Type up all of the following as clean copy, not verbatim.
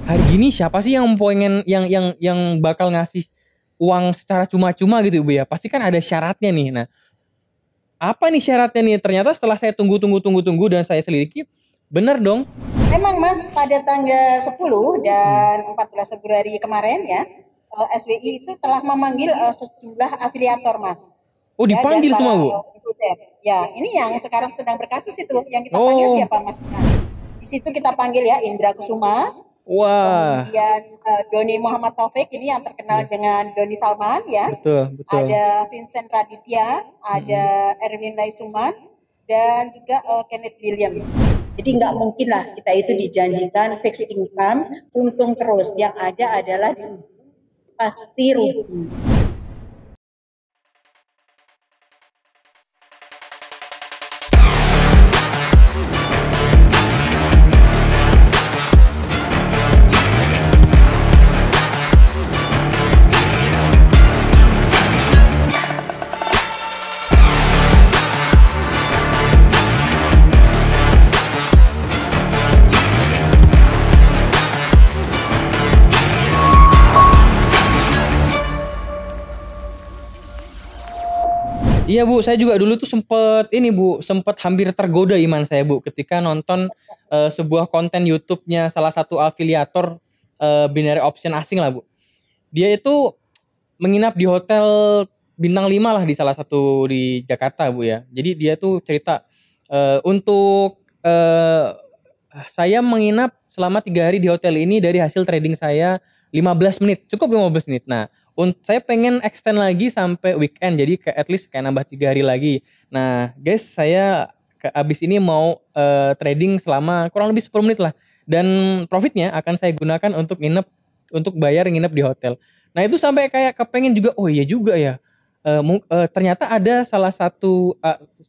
Hari gini siapa sih yang pengen yang bakal ngasih uang secara cuma-cuma gitu Bu ya? Pasti kan ada syaratnya nih. Nah, apa nih syaratnya nih? Ternyata setelah saya tunggu dan saya selidiki, bener dong. Memang Mas, pada tanggal 10 Hmm. dan 14 Februari kemarin ya, SBI itu telah memanggil sejumlah afiliator Mas. Oh, Ya, dan dipanggil semua para Bu? produsen. Ya, ini yang sekarang sedang berkasus itu. Yang kita panggil Oh, siapa Mas? Nah, di situ kita panggil ya Indra Kusuma, wah. kemudian Doni Muhammad Taufik ini yang terkenal Ya, dengan Doni Salman ya. betul, betul. Ada Vincent Raditya, ada Mm-mm. Erwin Laisuman, dan juga Kenneth William. Jadi nggak mungkin lah kita itu dijanjikan fixed income, untung terus. Yang ada adalah di ujung pasti rugi. Iya Bu, saya juga dulu tuh sempet ini Bu, sempet hampir tergoda iman saya Bu, ketika nonton sebuah konten YouTube-nya salah satu afiliator binary option asing lah Bu. Dia itu menginap di hotel bintang 5 lah di salah satu di Jakarta Bu ya. Jadi dia tuh cerita untuk saya menginap selama 3 hari di hotel ini dari hasil trading saya 15 menit, cukup 15 menit. Nah, saya pengen extend lagi sampai weekend, jadi at least kayak nambah 3 hari lagi. Nah, guys, saya abis ini mau trading selama kurang lebih 10 menit lah. Dan profitnya akan saya gunakan untuk untuk bayar nginep di hotel. Nah, itu sampai kayak kepengen juga, oh iya juga ya. Ternyata ada salah satu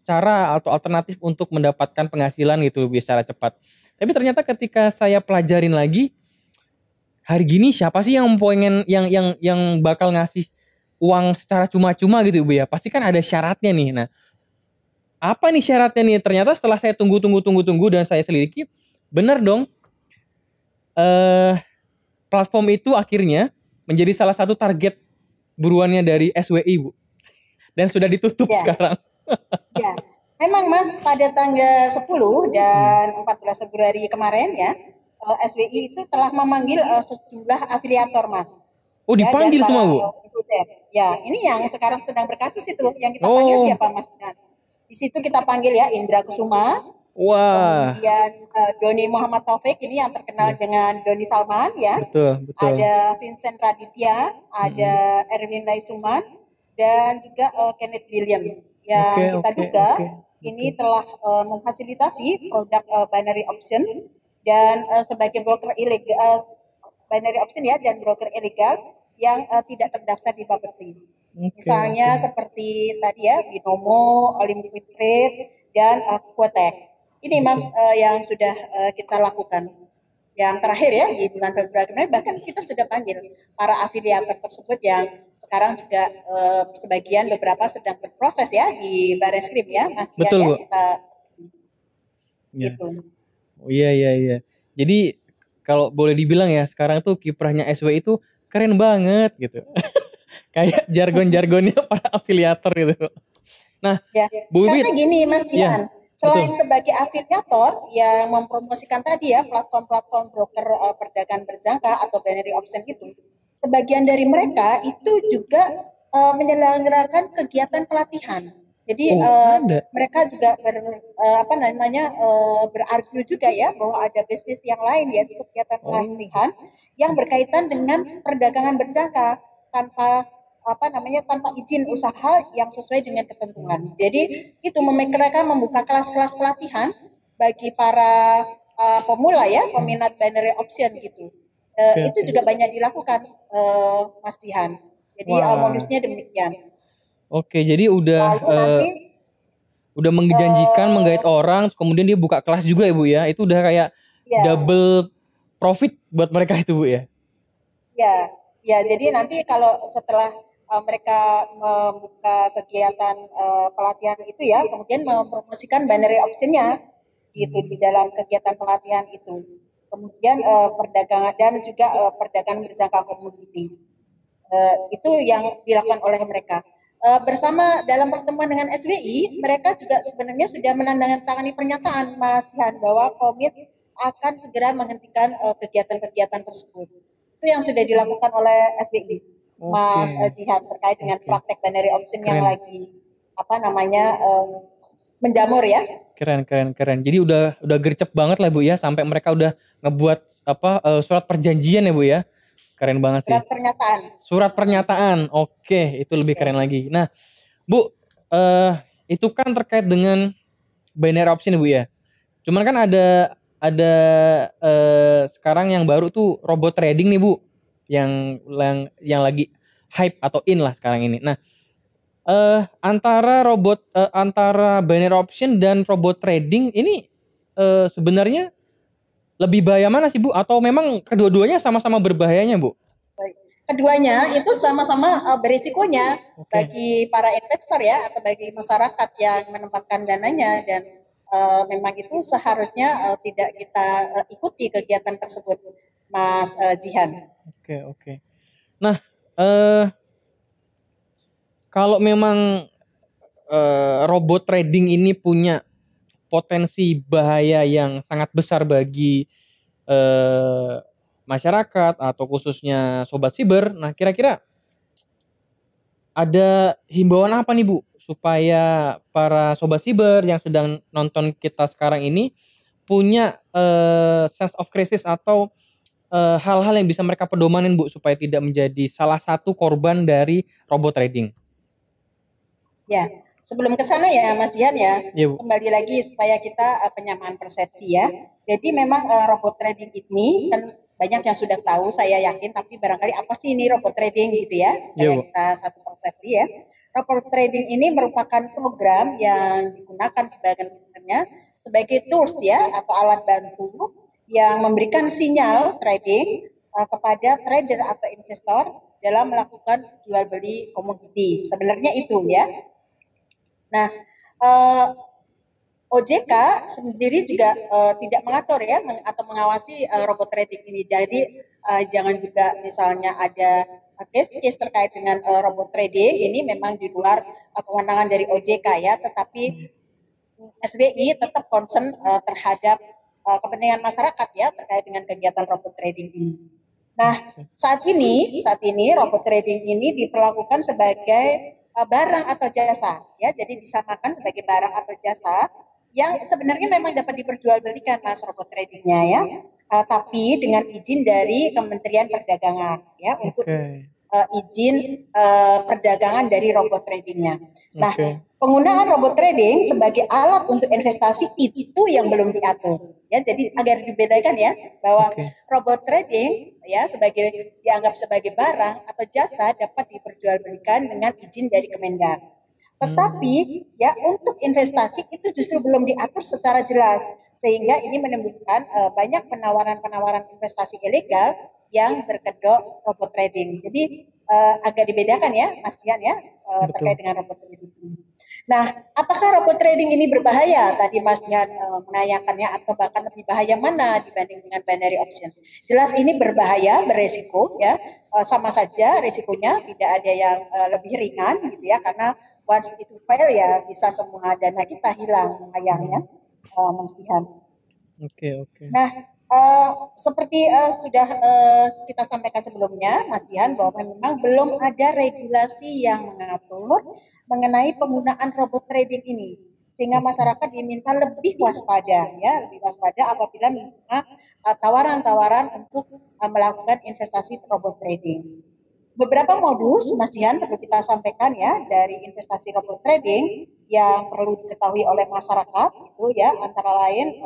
cara atau alternatif untuk mendapatkan penghasilan gitu lebih secara cepat. Tapi ternyata ketika saya pelajarin lagi, hari gini siapa sih yang pengen yang bakal ngasih uang secara cuma-cuma gitu Bu ya? Pasti kan ada syaratnya nih. Nah, apa nih syaratnya nih? Ternyata setelah saya tunggu dan saya selidiki, bener dong. Eh Platform itu akhirnya menjadi salah satu target buruannya dari SWI Bu, dan sudah ditutup Ya, sekarang. ya. Memang Mas, pada tanggal 10 Hmm. dan 14 Februari kemarin ya, SBI itu telah memanggil sejumlah afiliator Mas. Oh, Ya, dan dipanggil semua para Bu? produsen. Ya, ini yang sekarang sedang berkasus itu. Yang kita panggil Oh, siapa Mas? Nah, di situ kita panggil ya Indra Kusuma, wah. kemudian Doni Muhammad Taufik ini yang terkenal Ya, dengan Doni Salman ya. betul, betul. Ada Vincent Raditya, Mm-mm. ada Erwin Laisuman, dan juga Kenneth William. Oke, Yang kita oke, duga oke. ini Betul. telah memfasilitasi produk binary option dan sebagai broker ilegal, binary option ya, dan broker ilegal yang tidak terdaftar di Bapepti. Oke, oke. Misalnya seperti tadi ya Binomo, Olympic Trade, dan Quotek. Ini Mas Betul. yang sudah kita lakukan. Yang terakhir ya di bulan Februari kemarin bahkan kita sudah panggil para afiliator tersebut yang sekarang juga sebagian beberapa sedang berproses ya di Bareskrim ya Mas Dian Betul, ya Bu. kita Ya. gitu. Oh, iya, iya, iya. Jadi kalau boleh dibilang ya, sekarang tuh kiprahnya SW itu keren banget gitu. Kayak jargon-jargonnya para afiliator gitu. Nah, Ya, Bu karena Wit, gini Mas ya, Dian, selain betul. sebagai afiliator yang mempromosikan tadi ya platform-platform broker perdagangan berjangka atau binary option itu, sebagian dari mereka itu juga menyelenggarakan kegiatan pelatihan. Jadi Oh, ada. mereka juga apa namanya berargu juga ya bahwa ada bisnis yang lain yaitu kegiatan Oh, pelatihan yang berkaitan dengan perdagangan berjangka tanpa apa namanya tanpa izin usaha yang sesuai dengan ketentuan. Jadi itu mereka membuka kelas-kelas pelatihan bagi para pemula ya, peminat binary option gitu. oke, Itu oke. juga banyak dilakukan Mas Dihan. Jadi Wah, modusnya demikian. oke. Jadi Lalu nanti udah menjanjikan menggait uh, orang, terus kemudian dia buka kelas juga ya Bu ya. Itu udah kayak ya double profit buat mereka itu Bu ya. ya, ya. Jadi nanti kalau setelah mereka membuka kegiatan pelatihan itu ya, kemudian mempromosikan binary optionnya gitu di Hmm. dalam kegiatan pelatihan itu. kemudian perdagangan dan juga perdagangan berjangka komoditi. Itu yang dilakukan oleh mereka. Bersama dalam pertemuan dengan SBI, mereka juga sebenarnya sudah menandatangani pernyataan Mas Jihan bahwa komit akan segera menghentikan kegiatan-kegiatan tersebut. Itu yang sudah dilakukan oleh SBI, Mas Oke. Jihan, terkait dengan Oke. praktek binary option yang Keren. lagi apa namanya menjamur ya. Keren, keren, keren. Jadi udah gercep banget lah Bu ya, sampai mereka udah ngebuat apa surat perjanjian ya Bu ya. Keren banget sih. Surat pernyataan. Surat pernyataan. Oke, itu lebih keren Oke. lagi. Nah, Bu, eh itu kan terkait dengan binary option ya Bu ya. Cuman kan ada sekarang yang baru tuh robot trading nih Bu, yang lagi hype atau in lah sekarang ini. Nah, antara binary option dan robot trading ini sebenarnya lebih bahaya mana sih Bu? Atau memang kedua-duanya sama-sama berbahayanya Bu? Baik. Keduanya itu sama-sama berisikonya Oke. bagi para investor ya atau bagi masyarakat yang menempatkan dananya dan memang itu seharusnya tidak kita ikuti kegiatan tersebut, Mas Jihan. Oke, oke. Nah, eh kalau memang robot trading ini punya potensi bahaya yang sangat besar bagi eh, masyarakat atau khususnya sobat siber. Nah, kira-kira ada himbauan apa nih Bu supaya para sobat siber yang sedang nonton kita sekarang ini punya sense of crisis atau hal-hal yang bisa mereka pedomanin Bu supaya tidak menjadi salah satu korban dari robot trading. Ya, sebelum ke sana ya Mas Jihan ya, Iya Bu. kembali lagi supaya kita penyamaan persepsi ya. Jadi memang robot trading ini kan banyak yang sudah tahu saya yakin, tapi barangkali apa sih ini robot trading gitu ya, Iya supaya Bu. kita satu persepsi ya. Robot trading ini merupakan program yang digunakan sebenarnya sebagai tools ya atau alat bantu yang memberikan sinyal trading kepada trader atau investor dalam melakukan jual beli komoditi. Sebenarnya itu ya. Nah, eh, OJK sendiri juga tidak mengatur ya atau mengawasi robot trading ini. Jadi jangan juga misalnya ada case-case terkait dengan robot trading ini memang di luar kewenangan dari OJK ya, tetapi SBI tetap concern terhadap kepentingan masyarakat ya terkait dengan kegiatan robot trading ini. Nah, saat ini robot trading ini diperlakukan sebagai barang atau jasa ya. Jadi disamakan sebagai barang atau jasa yang sebenarnya memang dapat diperjualbelikan Mas robot tradingnya ya. Tapi dengan izin dari Kementerian Perdagangan ya untuk Oke. izin perdagangan dari robot tradingnya. Nah, Oke. penggunaan robot trading sebagai alat untuk investasi itu yang belum diatur. Ya, jadi agar dibedakan ya bahwa Oke. robot trading ya sebagai dianggap sebagai barang atau jasa dapat diperjualbelikan dengan izin dari Kemendak. Tetapi ya untuk investasi itu justru belum diatur secara jelas sehingga ini menimbulkan banyak penawaran-penawaran investasi ilegal yang berkedok robot trading. Jadi agak dibedakan ya Mas Dian ya terkait Betul. dengan robot trading ini. Nah, apakah robot trading ini berbahaya? Tadi Mas Dian menanyakannya atau bahkan lebih bahaya mana dibanding dengan binary option? Jelas ini berbahaya, beresiko ya. Sama saja risikonya tidak ada yang lebih ringan gitu ya karena once itu fail ya bisa semua dana kita hilang sayangnya Mas Dian. Oke, oke. Nah, seperti sudah kita sampaikan sebelumnya, Mas Dian, bahwa memang belum ada regulasi yang mengatur mengenai penggunaan robot trading ini, sehingga Oke. masyarakat diminta lebih waspada, ya, lebih waspada apabila menerima tawaran-tawaran untuk melakukan investasi robot trading. Beberapa modus, Mas Dian, perlu kita sampaikan ya dari investasi robot trading yang perlu diketahui oleh masyarakat itu ya antara lain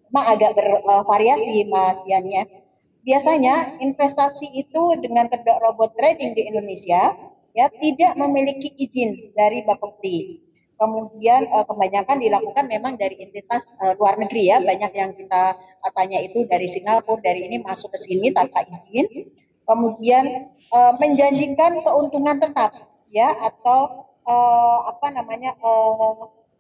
memang agak bervariasi Mas Yan ya. Biasanya investasi itu dengan kedok robot trading di Indonesia ya tidak memiliki izin dari Bapepti. Kemudian kebanyakan dilakukan memang dari entitas luar negeri ya. Banyak yang kita tanya itu dari Singapura, dari ini masuk ke sini tanpa izin. Kemudian menjanjikan keuntungan tetap ya atau apa namanya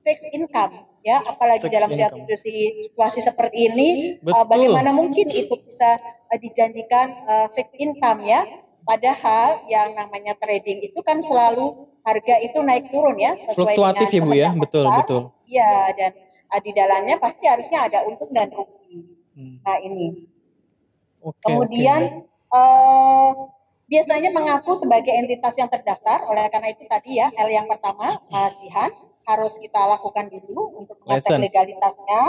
fixed income ya, apalagi Fixed dalam income. situasi seperti ini, Betul. bagaimana mungkin itu bisa dijanjikan fixed income ya, padahal yang namanya trading itu kan selalu harga itu naik turun ya, sesuai Fluktuatif dengan ya Bu ya, kehendak betul pasar, betul. ya, dan di dalamnya pasti harusnya ada untung dan rugi. Hmm. Nah ini. Oke, Kemudian oke. biasanya mengaku sebagai entitas yang terdaftar, oleh karena itu tadi ya, L yang pertama, Mas Jihan, harus kita lakukan dulu untuk mengecek License. legalitasnya,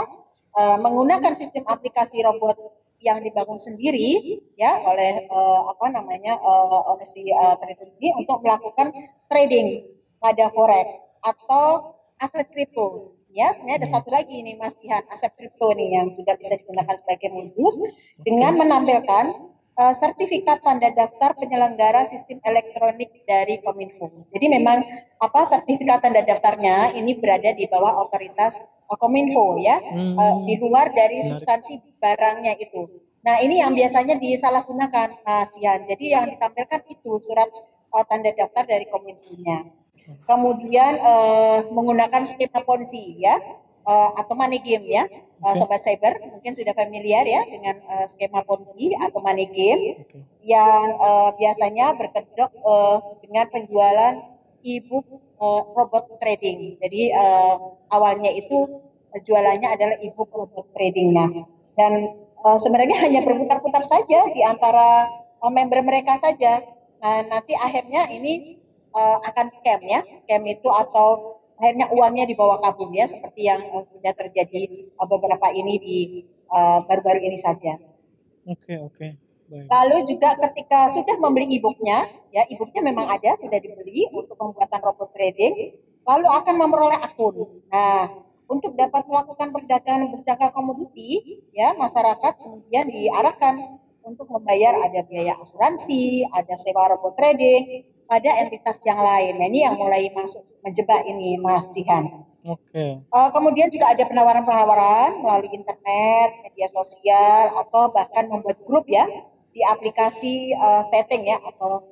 menggunakan sistem aplikasi robot yang dibangun sendiri ya oleh oleh si trader ini untuk melakukan trading pada forex atau aset kripto. Ya, sebenarnya ada satu lagi nih Mas Jihan, aset kripto nih yang juga bisa digunakan sebagai modus dengan menampilkan sertifikat tanda daftar penyelenggara sistem elektronik dari Kominfo. Jadi memang sertifikat tanda daftarnya ini berada di bawah otoritas Kominfo ya, di luar dari substansi barangnya itu. Nah ini yang biasanya disalahgunakan Mas Jihan. Jadi yang ditampilkan itu surat tanda daftar dari Kominfo-nya. Kemudian menggunakan skema ponzi ya, atau money game ya. Sobat Cyber mungkin sudah familiar ya dengan skema ponzi atau money game yang biasanya berkedok dengan penjualan e-book robot trading. Jadi awalnya itu jualannya adalah e-book robot tradingnya, dan sebenarnya hanya berputar-putar saja di antara member mereka saja. Nah nanti akhirnya ini akan scam ya, scam itu atau akhirnya uangnya dibawa kabur ya, seperti yang sudah terjadi beberapa ini di baru-baru ini saja. Oke, oke. Baik. Lalu juga ketika sudah membeli e-booknya, ya e-booknya memang ada, sudah dibeli untuk pembuatan robot trading, lalu akan memperoleh akun. Nah, untuk dapat melakukan perdagangan berjangka komoditi, ya masyarakat kemudian diarahkan untuk membayar ada biaya asuransi, ada sewa robot trading, pada entitas yang lain. Nah, ini yang mulai masuk menjebak ini Mas Jihan. Oke. Kemudian juga ada penawaran-penawaran melalui internet, media sosial, atau bahkan membuat grup ya di aplikasi chatting ya, atau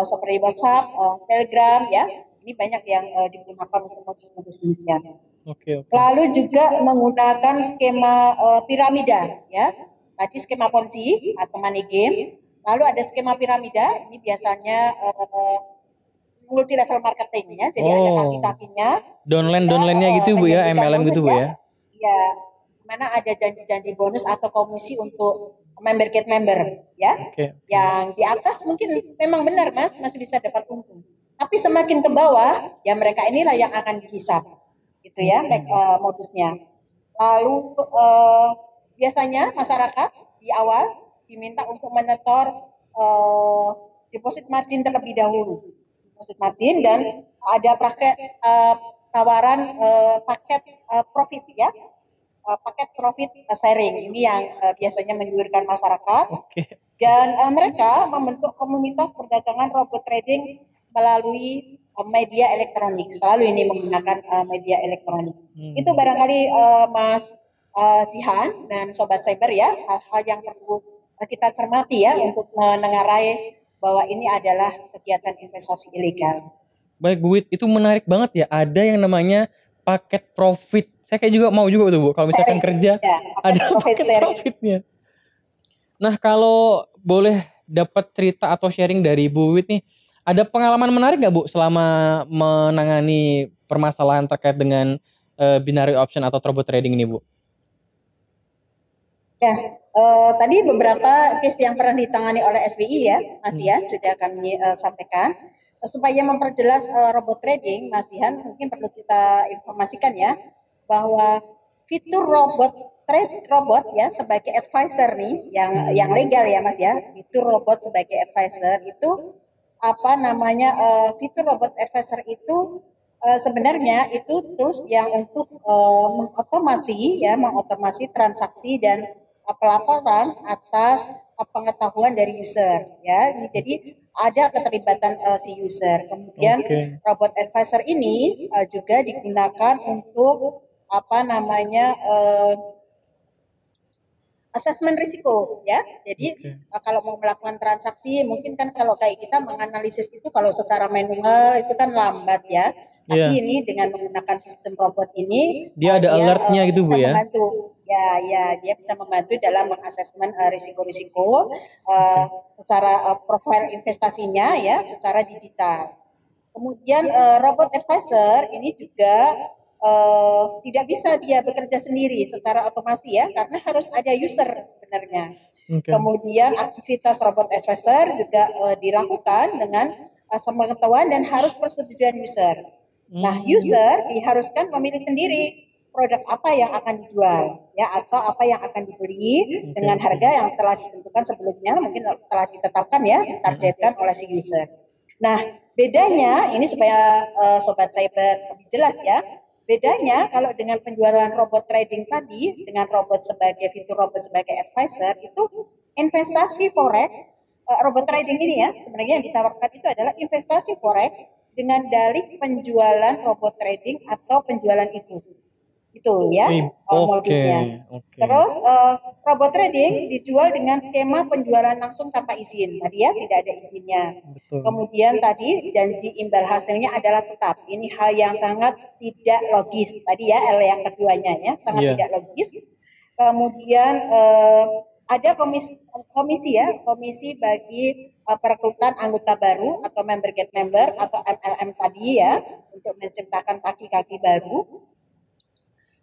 seperti WhatsApp, Telegram ya. Ini banyak yang digunakan untuk modus-modus demikian. Oke, oke. Lalu juga menggunakan skema piramida ya. Tadi skema ponzi atau money game. Lalu ada skema piramida, ini biasanya multi level marketing ya. Jadi ada kaki-kakinya. Downline-nya gitu Bu ya, MLM gitu Bu ya. Ya, mana ada janji-janji bonus atau komisi untuk member get member ya. Yang di atas mungkin memang benar Mas, masih bisa dapat untung. Tapi semakin ke bawah, ya mereka inilah yang akan dihisap. Gitu ya, modusnya. Lalu biasanya masyarakat di awal diminta untuk menyetor deposit margin terlebih dahulu. Deposit margin, dan ada tawaran paket profit ya, paket profit sharing. Ini yang biasanya menyuguhkan masyarakat. Dan mereka membentuk komunitas perdagangan robot trading melalui media elektronik. Selalu ini menggunakan media elektronik. Itu barangkali Mas Jihan dan Sobat Cyber ya, hal-hal yang perlu kita cermati ya untuk menengarai bahwa ini adalah kegiatan investasi ilegal. Baik Bu Wit, itu menarik banget ya. Ada yang namanya paket profit. Saya kayak juga mau juga tuh Bu. Kalau misalkan kerja ya, ada paket profitnya. Nah kalau boleh dapat cerita atau sharing dari Bu Wit nih, ada pengalaman menarik nggak Bu selama menangani permasalahan terkait dengan binary option atau robot trading ini Bu? Ya, tadi beberapa case yang pernah ditangani oleh SBI ya, Mas Ian, sudah kami sampaikan. Supaya memperjelas robot trading, Mas Ihan, mungkin perlu kita informasikan ya, bahwa fitur robot ya sebagai advisor nih, yang legal ya Mas ya, fitur robot sebagai advisor itu fitur robot advisor itu sebenarnya itu tools yang untuk mengotomasi transaksi dan pelaporan atas pengetahuan dari user ya. Jadi ada keterlibatan si user. Kemudian robot advisor ini juga digunakan untuk asesmen risiko ya. Jadi kalau mau melakukan transaksi, mungkin kan kalau kayak kita menganalisis itu kalau secara manual itu kan lambat ya. Tapi Iya. ini dengan menggunakan sistem robot ini, Dia ada alertnya gitu bisa Bu ya. membantu. Ya, dia bisa membantu dalam mengasesmen risiko-risiko Oke. secara profil investasinya ya, secara digital. Kemudian robot advisor ini juga tidak bisa dia bekerja sendiri secara otomasi ya, karena harus ada user sebenarnya. Oke. Kemudian aktivitas robot advisor juga dilakukan dengan sepengetahuan dan harus persetujuan user. Nah, user diharuskan memilih sendiri produk apa yang akan dijual ya, atau apa yang akan dibeli dengan harga yang telah ditentukan sebelumnya, mungkin telah ditetapkan ya, ditargetkan oleh si user. Nah, bedanya ini supaya sobat cyber lebih jelas ya. Bedanya kalau dengan penjualan robot trading tadi dengan robot sebagai fitur robot sebagai advisor itu investasi forex, robot trading ini ya sebenarnya yang ditawarkan itu adalah investasi forex dengan dalih penjualan robot trading atau penjualan itu ya Oke, modusnya. oke. Terus robot trading dijual dengan skema penjualan langsung tanpa izin. Tadi ya tidak ada izinnya. Betul. Kemudian tadi janji imbal hasilnya adalah tetap. Ini hal yang sangat tidak logis. Tadi ya L yang keduanya ya sangat Iya. tidak logis. Kemudian ada komisi bagi perekrutan anggota baru atau member get member atau MLM tadi ya untuk menciptakan kaki-kaki baru.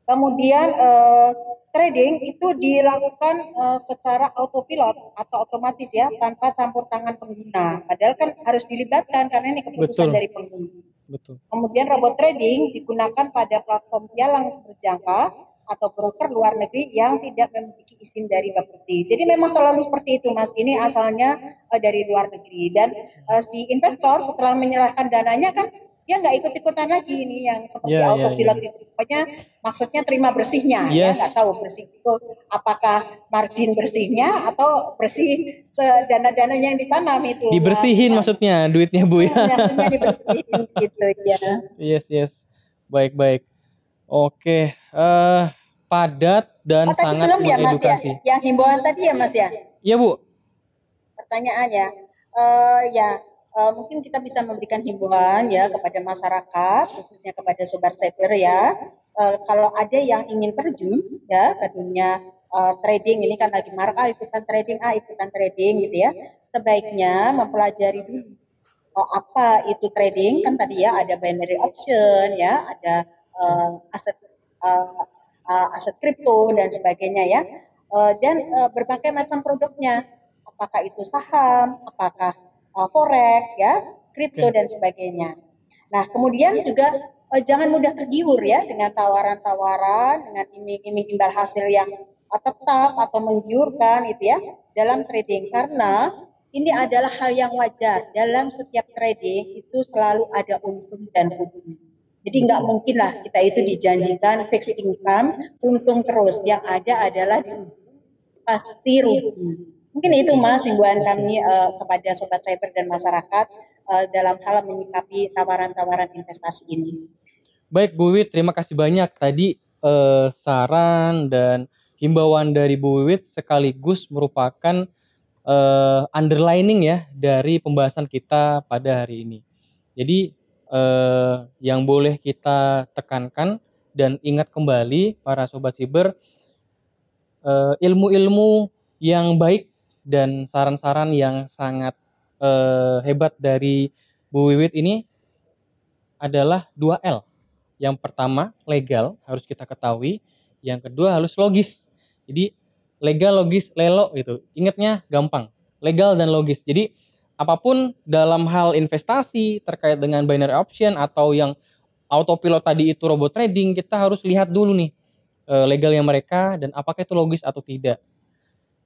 Kemudian trading itu dilakukan secara autopilot atau otomatis ya tanpa campur tangan pengguna. Padahal kan harus dilibatkan karena ini keputusan dari pengguna. Betul. Kemudian robot trading digunakan pada platform pialang berjangka atau broker luar negeri yang tidak memiliki izin dari Bapepti. Jadi memang selalu seperti itu Mas. Ini asalnya dari luar negeri dan si investor setelah menyerahkan dananya kan dia nggak ikut-ikutan lagi ini yang seperti autopilot itu. Pokoknya maksudnya terima bersihnya ya, nggak tahu bersih itu apakah margin bersihnya atau bersih dana-dana yang ditanam itu. Dibersihin maksudnya duitnya Bu ya. Maksudnya dibersihin gitu ya. Yes. Baik. Oke, padat dan sangat belum ya Mas ya, mengedukasi. yang himbauan tadi ya Mas ya. Iya Bu. Pertanyaannya, mungkin kita bisa memberikan himbauan ya kepada masyarakat, khususnya kepada sobat cyber ya. Kalau ada yang ingin terjun ya ke dunia trading, ini kan lagi marak ikutan trading gitu ya. Sebaiknya mempelajari dulu apa itu trading, kan tadi ya ada binary option ya, ada aset kripto dan sebagainya ya. Dan berbagai macam produknya, apakah itu saham, apakah forex ya, kripto dan sebagainya. Nah, kemudian juga jangan mudah tergiur ya dengan tawaran-tawaran, dengan iming-iming imbal hasil yang tetap atau menggiurkan itu ya dalam trading, karena ini adalah hal yang wajar dalam setiap trading itu selalu ada untung dan rugi. Jadi nggak mungkin lah kita itu dijanjikan fixed income, untung terus. Yang ada adalah pasti rugi. Mungkin itu Mas himbauan kami kepada sobat cyber dan masyarakat dalam hal menyikapi tawaran-tawaran investasi ini. Baik Bu Wiwit, terima kasih banyak tadi saran dan himbauan dari Bu Wiwit sekaligus merupakan underlining ya dari pembahasan kita pada hari ini. Jadi yang boleh kita tekankan dan ingat kembali para sobat cyber, ilmu-ilmu yang baik dan saran-saran yang sangat hebat dari Bu Wiwit ini adalah 2L. Yang pertama legal, harus kita ketahui. Yang kedua harus logis. Jadi legal, logis, lelo gitu. Ingatnya gampang, legal dan logis. Jadi apapun dalam hal investasi terkait dengan binary option atau yang autopilot tadi itu robot trading, kita harus lihat dulu nih legalnya mereka dan apakah itu logis atau tidak.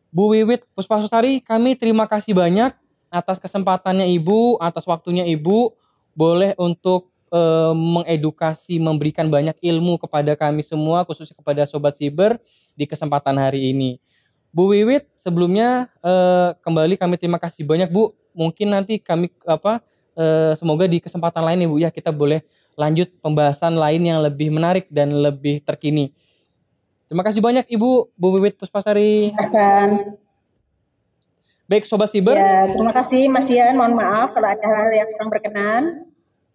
Bu Wiwit Puspasari, kami terima kasih banyak atas kesempatannya Ibu, atas waktunya Ibu. Boleh untuk mengedukasi, memberikan banyak ilmu kepada kami semua, khususnya kepada sobat cyber di kesempatan hari ini. Bu Wiwit, sebelumnya kembali kami terima kasih banyak Bu. Mungkin nanti kami semoga di kesempatan lain ya Bu ya kita boleh lanjut pembahasan lain yang lebih menarik dan lebih terkini. Terima kasih banyak Ibu Bu Wiwit Puspasari. Silakan. Baik sobat cyber. Ya, terima kasih Mas Ian. Mohon maaf kalau ada hal yang kurang berkenan.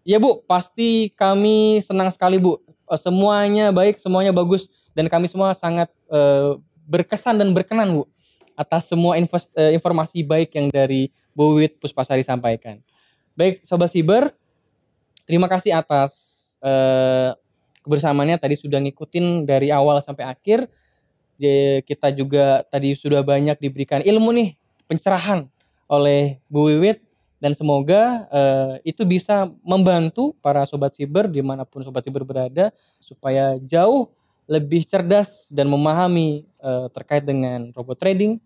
Iya Bu, pasti kami senang sekali Bu. Semuanya baik, semuanya bagus, dan kami semua sangat berkesan dan berkenan Bu atas semua informasi baik yang dari Bu Wiwit Puspasari sampaikan. Baik Sobat Siber, terima kasih atas kebersamaannya tadi sudah ngikutin dari awal sampai akhir. Kita juga tadi sudah banyak diberikan ilmu nih, pencerahan oleh Bu Wiwit, dan semoga itu bisa membantu para sobat siber dimanapun sobat siber berada supaya jauh lebih cerdas dan memahami terkait dengan robot trading,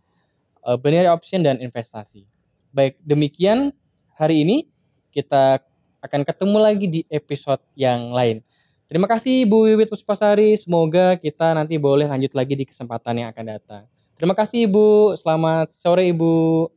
binary option dan investasi. Baik, demikian hari ini, kita akan ketemu lagi di episode yang lain. Terima kasih Bu Wiwit Puspasari, semoga kita nanti boleh lanjut lagi di kesempatan yang akan datang. Terima kasih Ibu, selamat sore Ibu.